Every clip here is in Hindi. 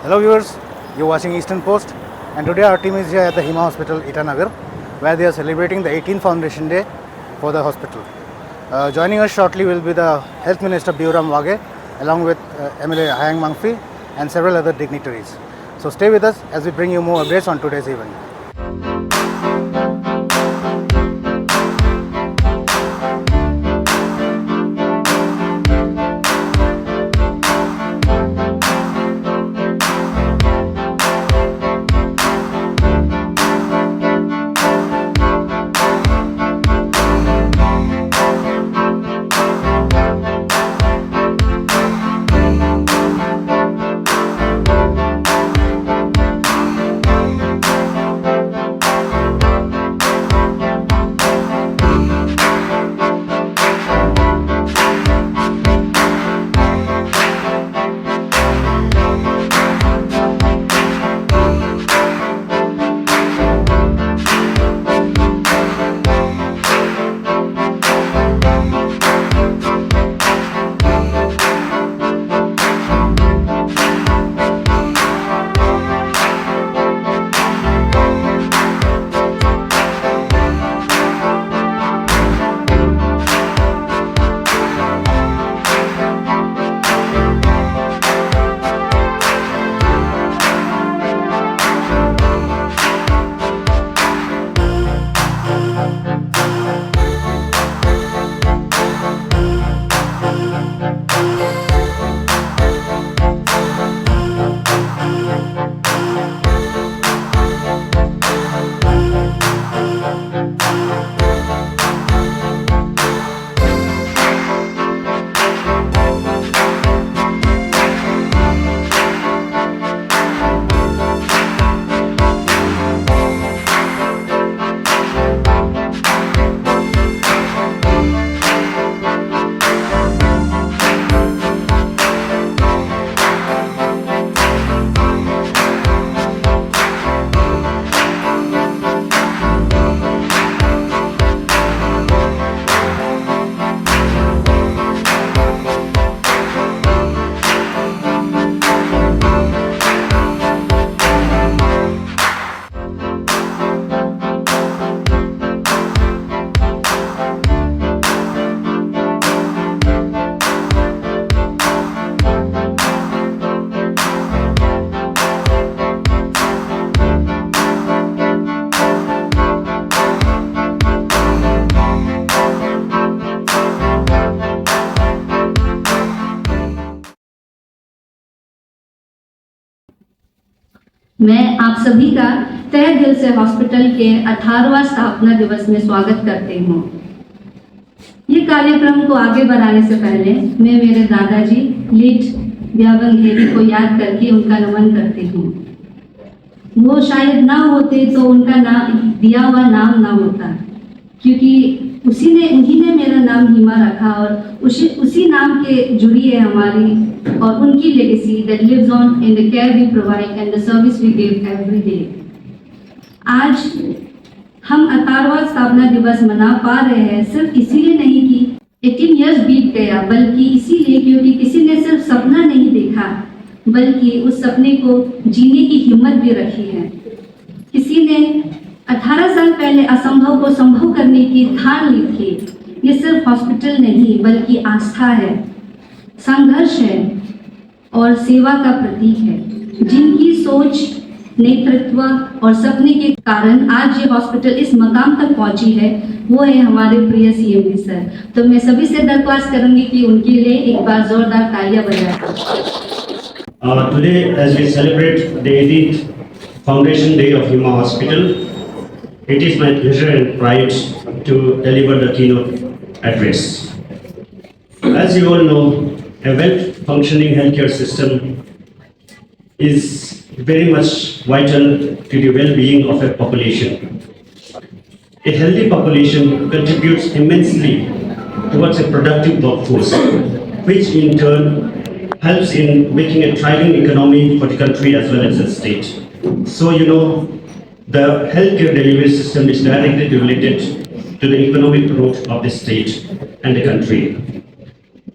Hello viewers, you're watching Eastern Post, and today our team is here at the Hima Hospital, Itanagar, where they are celebrating the 18th Foundation Day for the hospital. Joining us shortly will be the Health Minister Biuram Wage, along with MLA Hayang Mangfi and several other dignitaries. So stay with us as we bring you more updates on today's event. मैं आप सभी का तहे दिल से हॉस्पिटल के 18वां स्थापना दिवस में स्वागत करती हूँ। ये कार्यक्रम को आगे बढ़ाने से पहले मैं मेरे दादाजी लीट ब्यावन घेरी को याद करके उनका नमन करती हूँ। वो शायद ना होते तो उनका नाम दिया हुआ नाम ना होता, क्योंकि उन्हीं ने मेरा नाम हिमा रखा और उसी नाम के जुड़ी है हमारी और उनकी legacy that lives on in the care we provide and the service we give every day. आज हम 18वां स्थापना दिवस मना पा रहे हैं सिर्फ इसीलिए नहीं कि 18 इयर्स बीत गया, बल्कि इसीलिए क्योंकि किसी ने सिर्फ सपना नहीं देखा बल्कि उस सपने को जीने की हिम्मत भी रखी है। किसी ने 18 साल पहले असंभव को संभव करने की ठान ली थी। ये सिर्फ हॉस्पिटल नहीं बल्कि आस्था है, संघर्ष है और सेवा का प्रतीक है। जिनकी सोच, नेतृत्व और सपने के कारण आज ये हॉस्पिटल इस मकाम तक पहुंची है, वो है हमारे प्रिय सीएम सर। तो मैं सभी से दरख्वास्त करूंगी कि उनके लिए एक बार जोरदार तालियां बजाएं। Today, as we celebrate the 18th Foundation Day of Hima Hospital, it is my pleasure and pride to deliver the keynote address. As you all know, a well-functioning healthcare system is very much vital to the well-being of a population. A healthy population contributes immensely towards a productive workforce, which in turn helps in making a thriving economy for the country as well as the state. So, the healthcare delivery system is directly related to the economic growth of the state and the country.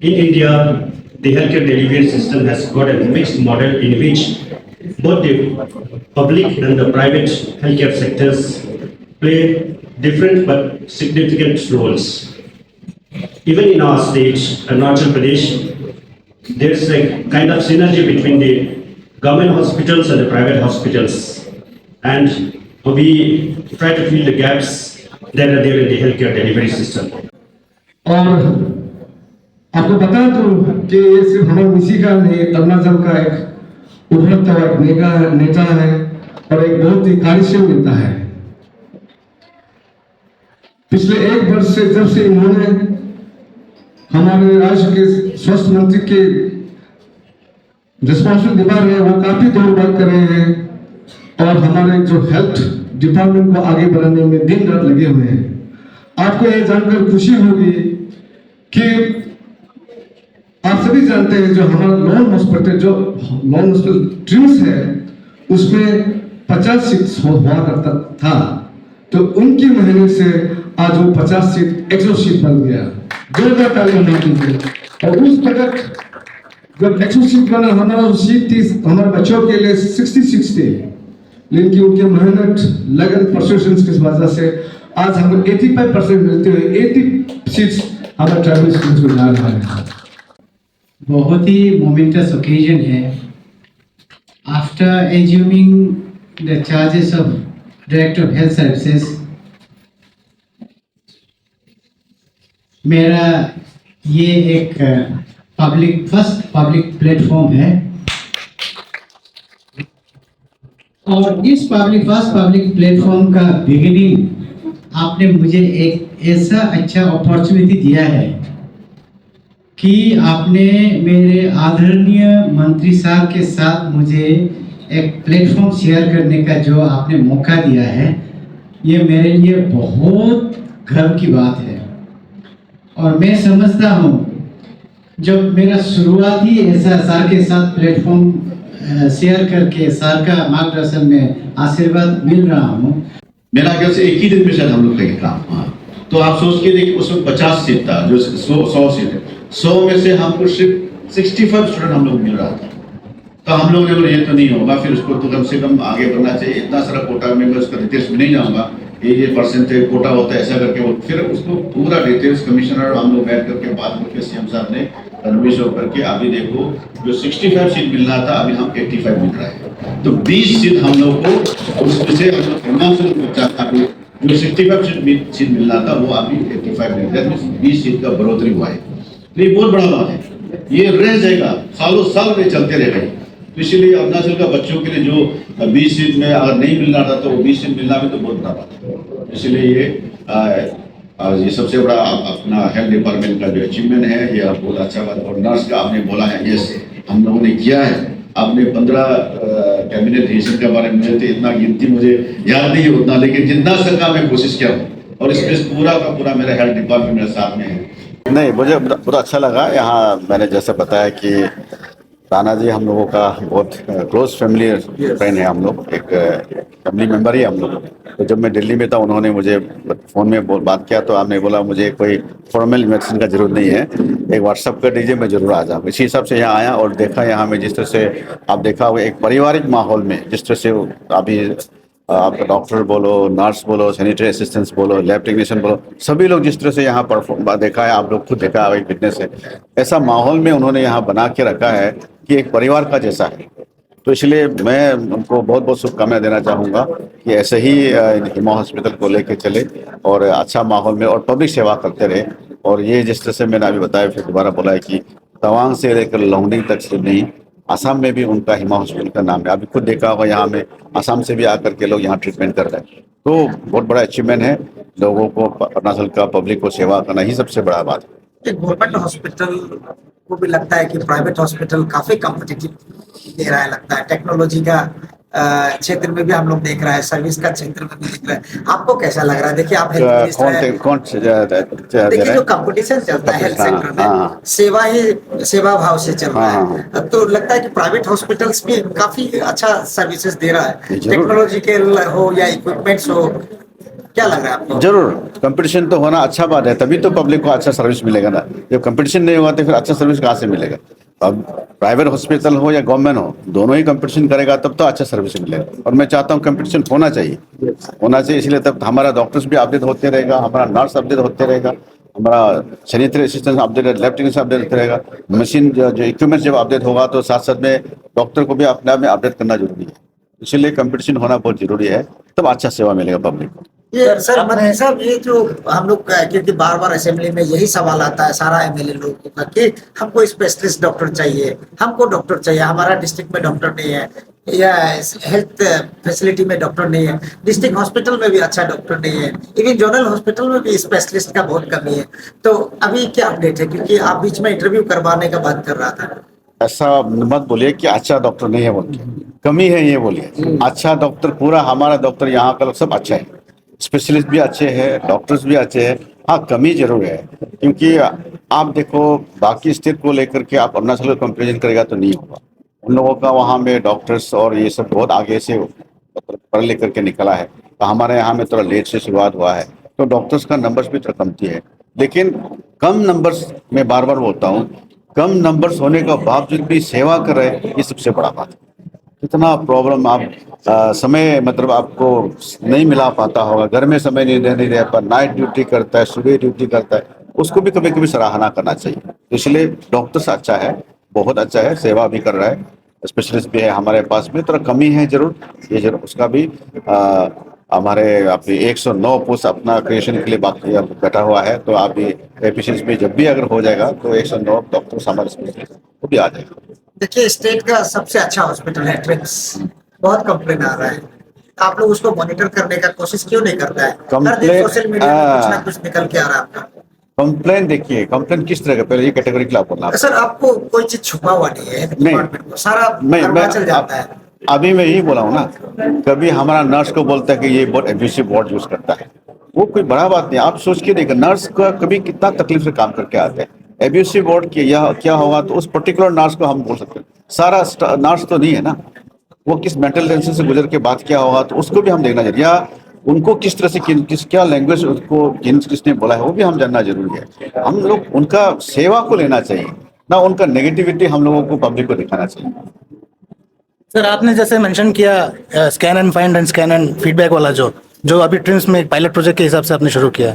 In India, the healthcare delivery system has got a mixed model in which both the public and the private healthcare sectors play different but significant roles. Even in our state, Arunachal Pradesh, there is a kind of synergy between the government hospitals and the private hospitals, and we try to fill the gaps that are there in the healthcare delivery system. और आपको बता दूं कि ये सिर्फ हमारे मिसी का नहीं, अरुणाचल का एक उभरता हुआ एक नेता है और एक बहुत ही कार्यशील नेता है। पिछले 1 वर्ष से जब से इन्होंने हमारे राज्य के स्वास्थ्य मंत्री के रिस्पॉन्सिबिलिटी निभा रहे हैं, वो काफी दौड़ कर रहे हैं और हमारे जो हेल्थ डिपार्टमेंट को आगे बढ़ाने में दिन रात लगे हुए हैं। आपको यह जानकर खुशी होगी कि आप सभी जानते हैं जो हमारा लॉन हॉस्पिटल ट्रिम्स है उसमें 50 सीट हुआ करता था, तो उनकी मेहनत से आज वो 50 सीट 100 सीट बन गया। 2000 तालियां मांगी। और उस वक्त जब 100 सीट बना, हमारा सीट थी हमारे बच्चों के लिए 66 थी, लेकिन उनकी मेहनत लगन परसिस्टेंस की वजह से आज हमें 85% मिलते हुए 80 सीट्स हमारे ट्राइबल स्कूल्स को जा रहा है। बहुत ही मोमेंटस ओकेजन है। After assuming the charges of director of health services, मेरा ये एक फर्स्ट पब्लिक प्लेटफॉर्म है और इस फर्स्ट पब्लिक प्लेटफॉर्म का बिगिनिंग आपने मुझे एक ऐसा अच्छा अपॉर्चुनिटी दिया है कि आपने मेरे आदरणीय मंत्री साहब के साथ मुझे एक प्लेटफॉर्म शेयर करने का जो आपने मौका दिया है, ये मेरे लिए बहुत गर्व की बात है। और मैं समझता हूँ जब मेरा शुरुआती ऐसा सर के साथ प्लेटफॉर्म शेयर करके सर का मार्गदर्शन में आशीर्वाद मिल रहा हूँ। मेरा ख्याल से एक ही दिन में शायद हम लोग का काम। हाँ, तो आप सोच के देखिए उसमें 50 सीट था, जो 100 सीट है, 100 में से हमको सिर्फ 65 स्टूडेंट हम लोग मिल रहा था। तो हम लोगों ने बोला ये तो नहीं होगा, फिर उसको तो कम से कम आगे बढ़ना चाहिए। इतना सारा कोटा में मैं उसका डिटेल्स में नहीं जाऊँगा, ये परसेंटेज कोटा होता है ऐसा करके वो फिर उसको पूरा डिटेल्स कमिश्नर हम लोग बैठ करके बात करके सीएम साहब ने कन्विंस होकर के अभी देखो जो 65 सीट मिलना था अभी हम 85 मिल रहा है। तो 20 सीट हम लोग को उसमें से जो 65 सीट मिलना था वो अभी 85 मिल गया, 20 सीट का बढ़ोतरी हुआ है। तो ये बहुत बड़ा बात है, ये रह जाएगा, सालों साल में चलते रहेगा। तो इसीलिए अरुणाचल का बच्चों के लिए जो 20 सीट में अगर नहीं मिल रहा था तो वो 20 सीट मिलना भी तो बहुत बड़ा बात है। इसलिए ये सबसे बड़ा अपना हेल्थ डिपार्टमेंट का जो अचीवमेंट है, ये बहुत अच्छा बात। और नर्स का आपने बोला है, यस हम लोगों ने किया है। आपने 15 कैबिनेट डिसीजन के बारे में मुझे तो इतना गिनती मुझे याद नहीं है उतना, लेकिन जितना सका मैं कोशिश किया हूँ और इसमें पूरा का पूरा मेरा हेल्थ डिपार्टमेंट मेरे साथ में है। नहीं, मुझे बहुत अच्छा लगा। यहाँ मैंने जैसे बताया कि राणा जी हम लोगों का बहुत क्लोज फैमिली फ्रेंड है, हम लोग एक फैमिली मेंबर ही हम लोग। तो जब मैं दिल्ली में था उन्होंने मुझे फ़ोन में बात किया तो आपने बोला मुझे कोई फॉर्मल मेडिसिन का जरूरत नहीं है, एक व्हाट्सअप कर दीजिए मैं जरूर आ जाऊँ। इसी हिसाब से यहाँ आया और देखा यहाँ में जिस तरह से आप देखा हुआ एक पारिवारिक माहौल में जिस तरह से अभी आप डॉक्टर बोलो, नर्स बोलो, सैनिटरी असिस्टेंट्स बोलो, लैब टेक्नीशियन बोलो, सभी लोग जिस तरह से यहाँ परफॉर्म देखा है, आप लोग खुद देखा है, फिटनेस है, ऐसा माहौल में उन्होंने यहाँ बना के रखा है कि एक परिवार का जैसा है। तो इसलिए मैं उनको बहुत बहुत शुभकामनाएं देना चाहूँगा कि ऐसे ही हिमा हॉस्पिटल को लेके चले और अच्छा माहौल में और पब्लिक सेवा करते रहे। और ये जिस तरह से मैंने अभी बताया, फिर दोबारा बोला है कि तवांग से लेकर लोंगडिंग तक सिर्फ नहीं, आसाम में भी उनका हिमा हॉस्पिटल का नाम है। अभी खुद देखा होगा यहाँ में आसाम से भी आकर के लोग यहाँ ट्रीटमेंट कर रहे हैं। तो बहुत बड़ा अचीवमेंट है, लोगों को अरुणाचल का पब्लिक को सेवा करना ही सबसे बड़ा बात है। गवर्नमेंट हॉस्पिटल को भी लगता है कि प्राइवेट हॉस्पिटल काफी कॉम्पिटिटिव दे रहा है, लगता है टेक्नोलॉजी का क्षेत्र में भी हम लोग देख रहे हैं, सर्विस का क्षेत्र में भी देख रहे हैं। आपको कैसा लग रहा है? देखिए आप हेल्थ मिनिस्टर, देखिए जो कंपटीशन चलता है हेल्थ सेक्टर में, सेवा भाव से चल रहा है, तो लगता है कि प्राइवेट हॉस्पिटल्स भी काफी अच्छा सर्विसेज दे रहा है, टेक्नोलॉजिकल हो या इक्विपमेंट्स हो, क्या लग रहा है आपको? जरूर कंपटीशन तो होना अच्छा बात है, तभी तो पब्लिक को अच्छा सर्विस मिलेगा ना। जब कंपटीशन नहीं होगा तो फिर अच्छा सर्विस कहाँ से मिलेगा? अब प्राइवेट हॉस्पिटल हो या गवर्नमेंट हो, दोनों ही कंपटीशन करेगा तब तो अच्छा सर्विस मिलेगा। और मैं चाहता हूँ कंपटीशन होना चाहिए, इसलिए तब हमारा डॉक्टर्स भी अपडेट होते रहेगा, हमारा नर्स अपडेट होते रहेगा, हमारा sanitary assistant update, lab technician update होते रहेगा, मशीन जो इक्विपमेंट जब अपडेट होगा तो साथ साथ में डॉक्टर को भी अपने आप में अपडेट करना जरूरी है। इसलिए कंपटीशन होना बहुत जरूरी है, तब अच्छा सेवा मिलेगा पब्लिक को। ये सर मंत्री साहब, ये जो हम लोग क्योंकि बार बार असेंबली में यही सवाल आता है सारा एमएलए लोगों का कि हमको स्पेशलिस्ट डॉक्टर चाहिए, हमको डॉक्टर चाहिए, हमारा डिस्ट्रिक्ट में डॉक्टर नहीं है या हेल्थ फैसिलिटी में डॉक्टर नहीं है, डिस्ट्रिक्ट हॉस्पिटल में भी अच्छा डॉक्टर नहीं है, इवन जनरल हॉस्पिटल में भी स्पेशलिस्ट का बहुत कमी है। तो अभी क्या अपडेट है, क्योंकि आप बीच में इंटरव्यू करवाने का बात कर रहा था। ऐसा मत बोलिए कि अच्छा डॉक्टर नहीं है बोल के, कमी है ये बोलिए। अच्छा डॉक्टर, पूरा हमारा डॉक्टर यहाँ का लोग सब अच्छा है, स्पेशलिस्ट भी अच्छे हैं, डॉक्टर्स भी अच्छे हैं। हाँ, कमी जरूर है, क्योंकि आप देखो बाकी स्टेट को लेकर के आप अरुणाचल को कंपेरिजन करेगा तो नहीं होगा। उन लोगों का वहाँ में डॉक्टर्स और ये सब बहुत आगे से पढ़ लिख करके निकला है, तो हमारे यहाँ में थोड़ा लेट से शुरुआत हुआ है, तो डॉक्टर्स का नंबर्स भी थोड़ा कमती है। लेकिन कम नंबर्स, मैं बार बार बोलता हूँ, कम नंबर्स होने का बावजूद भी सेवा कर रहे हैं, ये सबसे बड़ा बात है। कितना प्रॉब्लम आप समय मतलब आपको नहीं मिला पाता होगा, घर में समय नहीं रह पर नाइट ड्यूटी करता है, सुबह ड्यूटी करता है, उसको भी कभी कभी सराहना करना चाहिए। इसलिए डॉक्टर्स अच्छा है, बहुत अच्छा है, सेवा भी कर रहा है, स्पेशलिस्ट भी है हमारे पास में। थोड़ा कमी है जरूर, ये जरूर उसका भी हमारे आप 109 पोस्ट अपना क्रिएशन के लिए बाकी बैठा हुआ है, तो आप एफिशिएंसी में जब भी अगर हो जाएगा तो 109 डॉक्टर्स हमारे स्पेशलिस्ट वो भी आ जाएगा। देखिए, स्टेट का सबसे अच्छा हॉस्पिटल है ट्रिम्स, बहुत कंप्लेन आ रहा है, आप लोग उसको मॉनिटर करने का कोशिश क्यों नहीं करता है? हर दिन सोशल मीडिया में कुछ ना कुछ निकल के आ रहा है आपका। कंप्लेन देखिए, कंप्लेन किस तरह का, पहले ये कैटेगरी के लिए आप बोलना। सर, आपको कोई चीज छुपा हुआ नहीं है डिपार्टमेंट को, सारा चल जाता है। अभी मैं यही बोला हूँ ना, कभी हमारा नर्स को बोलता है कि ये बहुत एब्यूसिव वर्ड यूज करता है, वो कोई बड़ा बात नहीं। आप सोच के देखिए, नर्स का कभी कितना तकलीफ से काम करके आते हैं, एब्यूसिव वर्ड क्या होगा तो उस पर्टिकुलर नर्स को हम बोल सकते हैं, सारा नर्स तो नहीं है ना, वो किस मेंटल टेंशन से गुजर के बात क्या होगा तो उसको भी हम देखना चाहिए, या उनको किस तरह से क्या लैंग्वेज उसको किसने बोला है वो भी हम जानना जरूरी है। हम लोग उनका सेवा को लेना चाहिए ना, उनका नेगेटिविटी हम लोगों को पब्लिक को दिखाना चाहिए। सर, आपने जैसे मेंशन किया scan and find and scan and feedback वाला जो अभी ट्रिम्स में एक पायलट प्रोजेक्ट के हिसाब से आपने शुरू किया,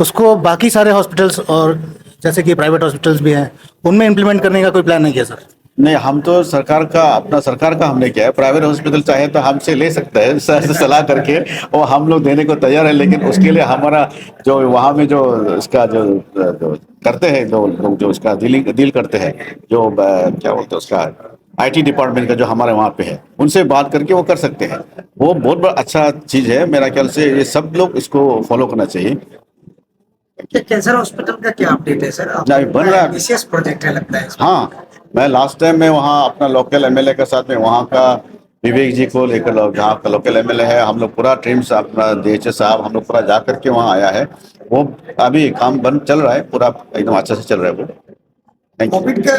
उसको बाकी सारे हॉस्पिटल्स और जैसे कि प्राइवेट हॉस्पिटल्स भी हैं उनमें इम्प्लीमेंट करने का कोई प्लान नहीं किया सर? नहीं, हम तो सरकार का हमने किया है। प्राइवेट हॉस्पिटल चाहे तो हमसे ले सकता है सलाह करके, और हम लोग देने को तैयार है, लेकिन उसके लिए हमारा जो वहाँ में जो इसका जो करते हैं, जो इसका डील करते हैं, जो क्या बोलते हैं उसका IT डिपार्टमेंट का जो हमारे वहाँ पे है, उनसे बात करके वो कर सकते हैं। वो बहुत बड़ा अच्छा चीज़ है, मेरा ख्याल से ये सब लोग इसको फॉलो करना चाहिए। कैंसर हॉस्पिटल का क्या अपडेट है सर? नहीं, बन रहा है, विशेष प्रोजेक्ट है लगता है। हाँ, मैं लास्ट टाइम में वहाँ अपना लोकल MLA के साथ में वहाँ का विवेक जी को लेकर, जहाँ का लोकल MLA है, हम लोग पूरा टीम से अपना DHS साहब हम लोग पूरा जा करके वहाँ आया है। वो अभी काम बंद चल रहा है, पूरा एकदम अच्छा से चल रहा है वो। कोविड का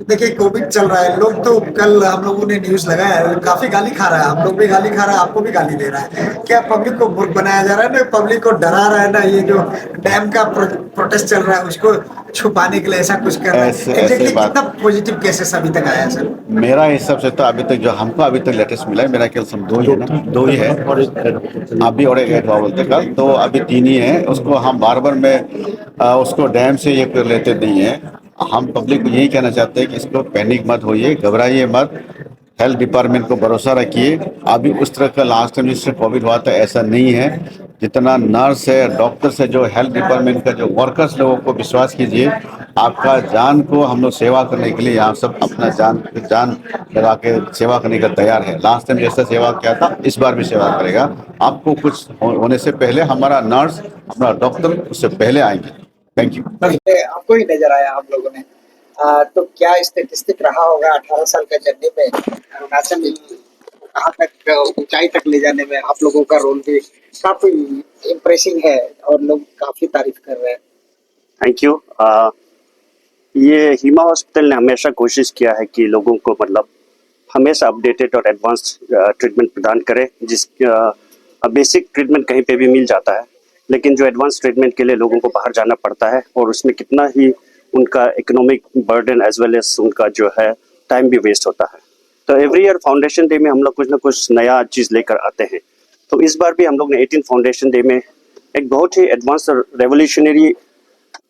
देखिए, कोविड चल रहा है, लोग तो कल हम लोगों ने न्यूज लगाया है, काफी गाली खा रहा है, हम लोग भी गाली खा रहा है, आपको भी गाली दे रहा है। क्या पब्लिक को मूर्ख बनाया जा रहा है ना, पब्लिक को डरा रहा है ना, ये जो डैम का प्रोटेस्ट चल रहा है उसको छुपाने के लिए ऐसा कुछ कर रहा है। एग्जैक्टली कितना पॉजिटिव केसेस अभी तक आया है सर? मेरा हिसाब से तो अभी तक जो हमको अभी तक लेटेस्ट मिला है, मेरा ख्याल से 2 ही है ना, 2 ही है अभी, और एक बोलते का, तो अभी 3 ही है। उसको हम बार में उसको डैम से ये कर लेते नहीं है। हम पब्लिक को यही कहना चाहते हैं कि इसको पैनिक मत होइए, घबराइए मत, हेल्थ डिपार्टमेंट को भरोसा रखिए। अभी उस तरह का लास्ट टाइम जिससे कोविड हुआ था ऐसा नहीं है। जितना नर्स है, डॉक्टर्स है, जो हेल्थ डिपार्टमेंट का जो वर्कर्स, लोगों को विश्वास कीजिए, आपका जान को हम लोग सेवा करने के लिए यहाँ सब अपना जान लगा के सेवा करने का तैयार है। लास्ट टाइम जैसा सेवा किया था इस बार भी सेवा करेगा। आपको कुछ होने से पहले हमारा नर्स, हमारा डॉक्टर उससे पहले आएंगे। Thank you. आपको ही नजर आया हम लोगों ने, तो क्या स्टेटिस्टिक रहा होगा 18 साल का जर्नी में अरुणाचल कहाँ तक ऊंचाई तक ले जाने में? आप लोगों का रोल भी काफी इम्प्रेसिंग है और लोग काफी तारीफ कर रहे हैं। Thank you. ये हिमा हॉस्पिटल ने हमेशा कोशिश किया है कि लोगों को मतलब हमेशा अपडेटेड और एडवांस ट्रीटमेंट प्रदान करे, बेसिक ट्रीटमेंट कहीं पे भी मिल जाता है, लेकिन जो एडवांस ट्रीटमेंट के लिए लोगों को बाहर जाना पड़ता है और उसमें कितना ही उनका economic burden as well as उनका जो है टाइम भी वेस्ट होता है। तो एवरी ईयर फाउंडेशन डे में हम लोग कुछ ना कुछ नया चीज़ लेकर आते हैं। तो इस बार भी हम लोग ने 18 फाउंडेशन डे में एक बहुत ही एडवांस और रेवोल्यूशनरी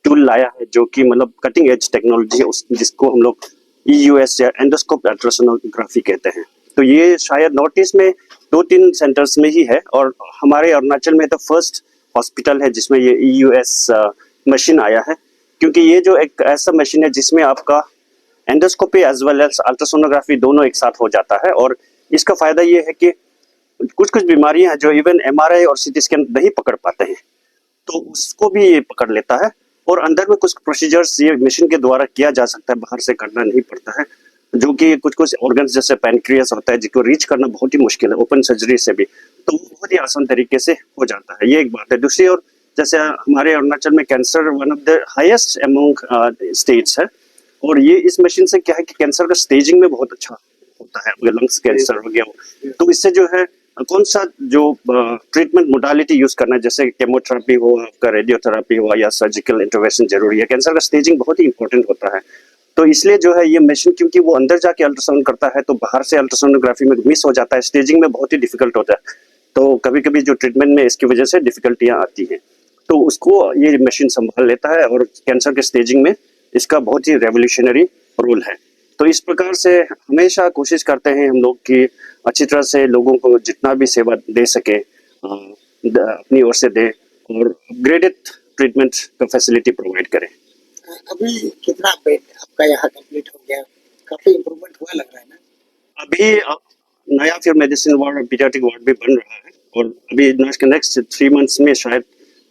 टूल लाया है, जो कि मतलब कटिंग एज टेक्नोलॉजी है, उस जिसको हम लोग EUS या एंडोस्कोप अल्ट्रासोनोग्राफी कहते हैं। तो ये शायद नॉर्थ ईस्ट में 2-3 सेंटर्स में ही है और हमारे अरुणाचल में तो फर्स्ट हॉस्पिटल है जिसमें ये EUS मशीन आया है, क्योंकि ये जो एक ऐसा मशीन है जिसमें आपका endoscopy as well as ultrasonography दोनों एक साथ हो जाता है। और इसका फायदा ये है कि कुछ कुछ बीमारियां हैं जो इवन MRI और CT स्कैन नहीं पकड़ पाते हैं, तो उसको भी ये पकड़ लेता है। और अंदर में कुछ प्रोसीजर्स ये मशीन के द्वारा किया जा सकता है, बाहर से करना नहीं पड़ता है, जो कि कुछ कुछ ऑर्गन्स जैसे पैनक्रियास होता है जिसको रीच करना बहुत ही मुश्किल है ओपन सर्जरी से भी, तो वो बहुत ही आसान तरीके से हो जाता है। ये एक बात है। दूसरी ओर जैसे हमारे अरुणाचल में cancer one of the highest among states है, और ये इस मशीन से क्या है कि कैंसर का स्टेजिंग में बहुत अच्छा होता है। अगर लंग्स कैंसर हो गया हो तो इससे जो है कौन सा जो ट्रीटमेंट मोडालिटी यूज करना है, जैसे केमोथेरेपी हो, आपका रेडियोथेरेपी हो या सर्जिकल इंटरवेंशन जरूरी है। कैंसर का स्टेजिंग बहुत ही इंपॉर्टेंट होता है, तो इसलिए जो है ये मशीन, क्योंकि वो अंदर जाके अल्ट्रासाउंड करता है तो बाहर से अल्ट्रासोनोग्राफी में मिस हो जाता है, स्टेजिंग में बहुत ही डिफिकल्ट होता है, तो कभी कभी जो ट्रीटमेंट में इसकी वजह से डिफिकल्टियाँ आती हैं, तो उसको ये मशीन संभाल लेता है और कैंसर के स्टेजिंग में इसका बहुत ही रेवोल्यूशनरी रोल है। तो इस प्रकार से हमेशा कोशिश करते हैं हम लोग कि अच्छी तरह से लोगों को जितना भी सेवा दे सके अपनी ओर से दे और अपग्रेडेड ट्रीटमेंट का फैसिलिटी प्रोवाइड करें। अभी कितना बेड आपका यहाँ कंप्लीट हो गया? काफी इम्प्रूवमेंट हुआ लग रहा है ना? अभी नया फिर मेडिसिन वार्ड और पीडियाट्रिक वार्ड भी बन रहा है, और अभी नेक्स्ट 3 मंथ्स में शायद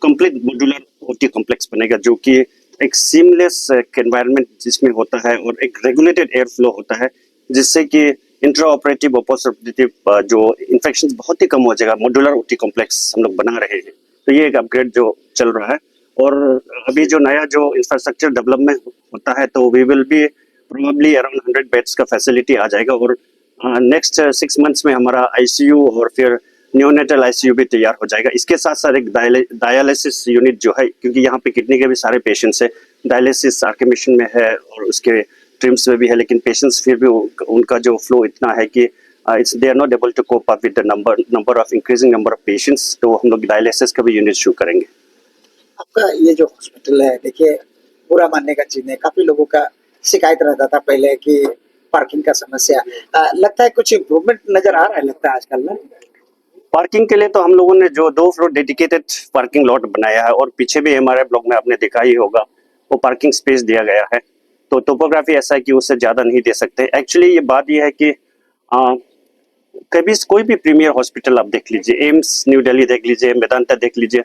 कंप्लीट मॉड्यूलर OT कॉम्प्लेक्स बनेगा, जो कि एक सीमलेस एनवायरनमेंट जिसमें होता है और एक रेगुलेटेड एयर फ्लो होता है, जिससे कि इंट्रा ऑपरेटिव और पोस्ट ऑपरेटिव जो इन्फेक्शन बहुत ही कम हो जाएगा। मॉड्यूलर OT कॉम्प्लेक्स हम लोग बना रहे हैं, तो ये एक अपग्रेड जो चल रहा है। और अभी जो नया जो इंफ्रास्ट्रक्चर डेवलपमेंट होता है, तो we will be probably around 100 beds का फैसिलिटी आ जाएगा, और नेक्स्ट 6 मंथ्स में हमारा ICU और फिर न्यूनेटल ICU भी तैयार हो जाएगा। इसके साथ साथ एक डायलिसिस यूनिट जो है, क्योंकि यहाँ पे किडनी के भी सारे पेशेंट्स है, डायलिसिस आर के मिशन में है और उसके ट्रिम्स में भी है, लेकिन पेशेंट्स फिर भी उनका जो फ्लो इतना है कि they are not able to cope up with the number of increasing number of patients, तो हम लोग डायलिसिस का भी यूनिट शुरू करेंगे। आपका ये जो हॉस्पिटल है, देखिए बुरा मानने का चीज है, काफी लोगों का शिकायत रहता था पहले कि पार्किंग का समस्या, लगता है कुछ इम्प्रूवमेंट नजर आ रहा है लगता है आजकल ना? पार्किंग के लिए तो हम लोगों ने जो 2 फ्लोर डेडिकेटेड पार्किंग लॉट बनाया है, और पीछे भी हमारे ब्लॉक में आपने देखा ही होगा वो पार्किंग स्पेस दिया गया है। तो टोपोग्राफी ऐसा है कि उससे ज़्यादा नहीं दे सकते। एक्चुअली ये बात ये है कि कभी कोई भी प्रीमियर हॉस्पिटल आप देख लीजिए, एम्स न्यू दिल्ली देख लीजिए, मेदांता देख लीजिए,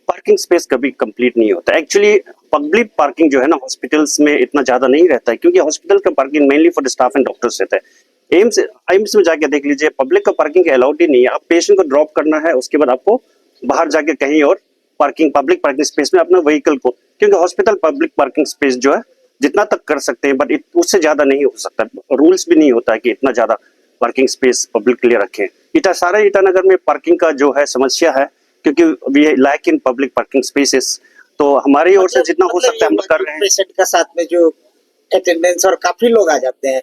पार्किंग स्पेस कभी कंप्लीट नहीं होता। एक्चुअली पब्लिक पार्किंग जो है ना हॉस्पिटल्स में इतना ज़्यादा नहीं रहता है, क्योंकि हॉस्पिटल का parking mainly for the staff and doctors रहता है। एम्स में जाके देख लीजिए, पब्लिक का पार्किंग अलाउड ही नहीं है। आप पेशेंट को ड्रॉप करना है, उसके बाद आपको बाहर जाके कहीं और पब्लिक पार्किंग स्पेस में अपना व्हीकल को, क्योंकि हॉस्पिटल पब्लिक पार्किंग स्पेस जो है जितना तक कर सकते हैं, बट उससे ज्यादा नहीं हो सकता। रूल्स भी नहीं होता है कि इतना ज्यादा पार्किंग स्पेस पब्लिक के लिए रखें। सारे ईटानगर में पार्किंग का जो है समस्या है, क्योंकि we lack in public parking spaces. तो हमारी ओर से जितना हो सकता है हम लोग कर रहे हैं। पेशेंट का साथ में जो अटेंडेंस और काफी लोग आ जाते हैं,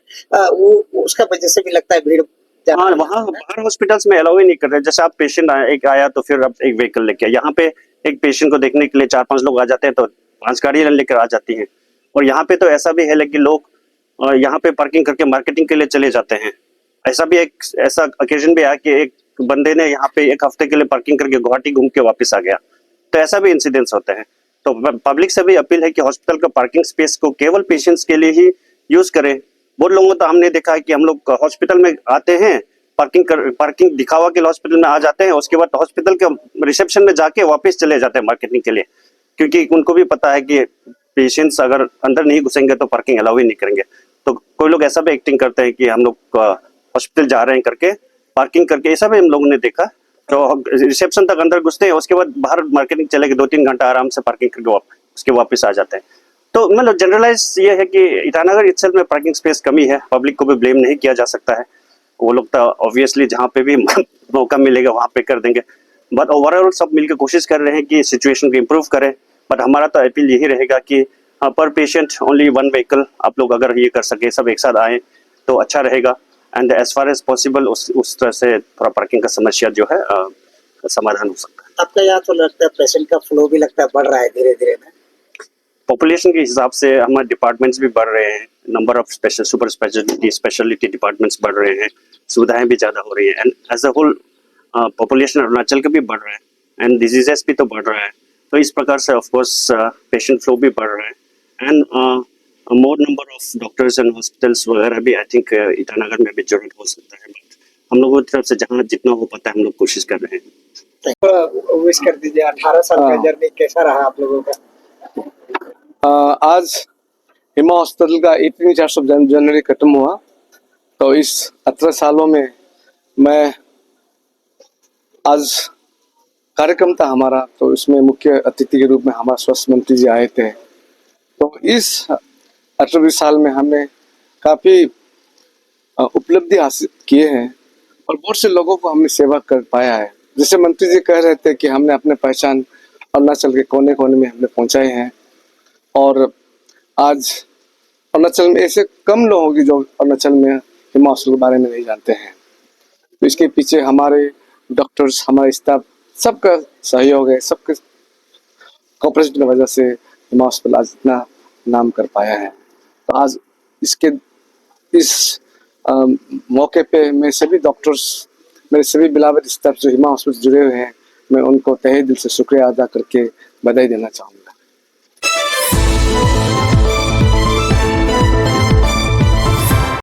वो उसका वजह से भी लगता है भीड़। हाँ, वहाँ बाहर हॉस्पिटल्स में अलाउ ही नहीं कर रहे। जैसे आप पेशेंट एक आया तो फिर आप एक व्हीकल लेके, यहाँ पे एक पेशेंट को देखने के लिए 4-5 लोग आ जाते हैं, तो 5 गाड़ियां लेकर आ जाती हैं। और यहाँ पे तो ऐसा भी है, लेकिन लोग यहाँ पे पार्किंग करके मार्केटिंग के लिए चले जाते हैं। ऐसा भी एक ऐसा ओकेजन भी आया कि एक बंदे ने यहाँ पे 1 हफ्ते के लिए पार्किंग करके गुवाहाटी घूम के वापस आ गया। तो ऐसा भी इंसिडेंट्स होते हैं। तो पब्लिक से भी अपील है कि हॉस्पिटल का पार्किंग स्पेस को केवल पेशेंट्स के लिए ही यूज करें। बहुत लोगों को तो हमने देखा है कि हम लोग हॉस्पिटल में आते हैं, पार्किंग दिखावा के लिए हॉस्पिटल में आ जाते हैं, उसके बाद हॉस्पिटल के रिसेप्शन में जाके वापस चले जाते हैं मार्केटिंग के लिए, क्योंकि उनको भी पता है कि पेशेंट्स अगर अंदर नहीं घुसेंगे तो पार्किंग अलाउ ही नहीं करेंगे। तो कोई लोग ऐसा भी एक्टिंग करते हैं कि हम लोग हॉस्पिटल जा रहे हैं करके पार्किंग करके, ऐसा भी हम लोगों ने देखा। तो रिसेप्शन तक अंदर घुसते हैं, उसके बाद बाहर मार्केटिंग चले गए, 2-3 घंटा आराम से पार्किंग करके उसके वापस आ जाते हैं। तो मतलब जनरलाइज ये है कि ईटानगर इटसेल्फ में पार्किंग स्पेस कमी है। पब्लिक को भी ब्लेम नहीं किया जा सकता है, वो लोग तो ऑब्वियसली जहाँ पे भी मौका मिलेगा वहाँ पे कर देंगे। बट ओवरऑल सब मिलकर कोशिश कर रहे हैं कि सिचुएशन को इम्प्रूव करें। बट हमारा तो अपील यही रहेगा कि पर पेशेंट ओनली वन व्हीकल, आप लोग अगर ये कर सके सब एक साथ आए तो अच्छा रहेगा। And as far as possible उस तरह से थोड़ा पार्किंग का समस्या जो है समाधान हो सकता है। आपका यहाँ तो लगता है पेशेंट का फ्लो भी लगता है बढ़ रहा है धीरे धीरे ना। पॉपुलेशन के हिसाब से हमारे डिपार्टमेंट्स भी बढ़ रहे हैं, number of super speciality departments बढ़ रहे हैं, सुविधाएं भी ज़्यादा हो रही है। And as a whole population Arunachal का भी बढ़ रहा है एंड डिजीजेस भी तो बढ़ रहा है। तो इस प्रकार से ऑफ कोर्स पेशेंट फ्लो भी बढ़ रहा है and more number of doctors and hospitals वगैरह भी आई थिंक ईटानगर में भी जरूरत हो सकता है। बट हम लोगों की तरफ से जहाँ जितना हो पाता है हम लोग कोशिश कर रहे हैं। विश कर दीजिए 18 साल का जर्नी कैसा रहा आप लोगों का? आज हिमा हॉस्पिटल का 18 जनवरी खत्म हुआ, तो इस 18 सालों में मैं आज कार्यक्रम था हमारा, तो इसमें मुख्य अतिथि के रूप में हमारे स्वास्थ्य मंत्री जी आए थे। तो इस 18 साल में हमने काफ़ी उपलब्धि हासिल किए हैं और बहुत से लोगों को हमने सेवा कर पाया है। जैसे मंत्री जी कह रहे थे कि हमने अपने पहचान अरुणाचल के कोने कोने में हमने पहुंचाए हैं और आज अरुणाचल में ऐसे कम लोग होंगे जो अरुणाचल में हिमा हॉस्पिटल के बारे में नहीं जानते हैं। तो इसके पीछे हमारे डॉक्टर्स, हमारे स्टाफ, सबका सहयोग है, सबके कोऑपरेशन की वजह से हिमा हॉस्पिटल आज इतना नाम कर पाया है। तो आज इस मौके पे मैं सभी डॉक्टर्स, मेरे सभी बिलावत स्टाफ जो हिमा हॉस्पिटल जुड़े हुए हैं, मैं उनको तहे दिल से शुक्रिया अदा करके बधाई देना चाहूँगा।